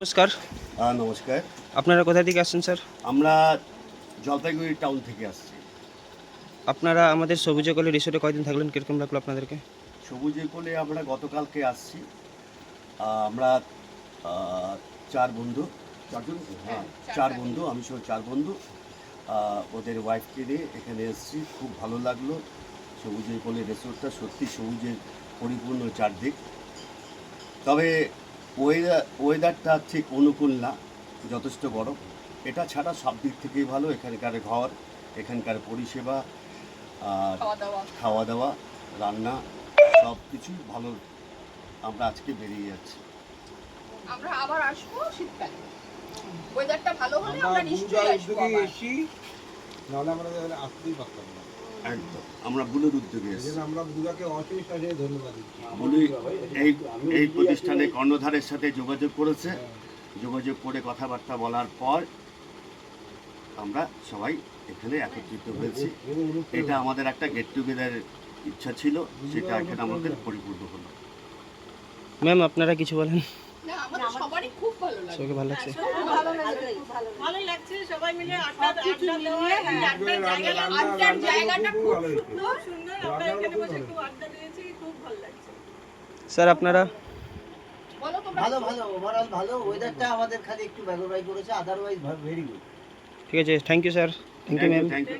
নমস্কার। নমস্কার। আপনারা কোথা থেকে আসছেন স্যার? আমরা জলপাইগুড়ি টাউন থেকে আসছি। আপনারা আমাদের সবুজে কোলে রিসোর্টে কয়দিন থাকলেন? কিরকম লাগলো আপনাদেরকে? সবুজে কোলে আমরা গতকালকে আসছি। আমরা আ ৪ বন্ধু, ৪ জন? হ্যাঁ, ৪ বন্ধু, আমি সহ ৪ বন্ধু। ওদের ওয়াইফকে নিয়ে এখানে এসেছি। খুব ভালো লাগলো। সবুজের কোলে রিসোর্টটা সত্যি সবুজের পরিপূর্ণ চারদিক। তবে ওয়েদারটা ঠিক অনুকূল না, যথেষ্ট গরম। এটা ছাড়া সব দিক থেকেই ভালো। এখানকার ঘর, এখানকার পরিষেবা, আর খাওয়া দাওয়া, রান্না সব কিছুই ভালো। আমরা আজকে বেরিয়ে যাচ্ছি। আমরা আবার আসবো শীতকালে। ওয়েদারটা ভালো হলে আমরা নিশ্চয়ই আসবো আবার। নাহলে আমরা আসতেই পারতাম না। একদম আমরা বুলুর উদ্যোগে এসেছি। আমরা বুড়াকে অশেষ অশেষ ধন্যবাদ দিচ্ছি। বুলু এই প্রতিষ্ঠানে কর্ণধারের সাথে যোগাযোগ করেছে। যোগাযোগ করে কথাবার্তা বলার পর আমরা সবাই এখানে একত্রিত হয়েছি। এটা আমাদের একটা গেট টুগেদার ইচ্ছা ছিল, সেটা এখানে আমাদের পরিপূর্ণ হলো। ম্যাম আপনারা কিছু বলেন? না, আমাদের সবারই খুব ভালো লাগছে। সবাইকে ভালো লাগছে? ভালো লাগছে, সবাই মিলে আড্ডা দেওয়া, আড্ডার জায়গাটা খুব সুন্দর। আমরা এখানে বসে খুব আড্ডা দিয়েছি, খুব ভালো লাগছে। স্যার আপনারা? বলো তোমরা। ভালো ওভারঅল ভালো। ওয়েদারটা আমাদের খালি একটু ব্যাগরবাই করেছে, আদারওয়াইজ ভেরি গুড। ঠিক আছে, thank you sir, thank you ma'am. Thank you.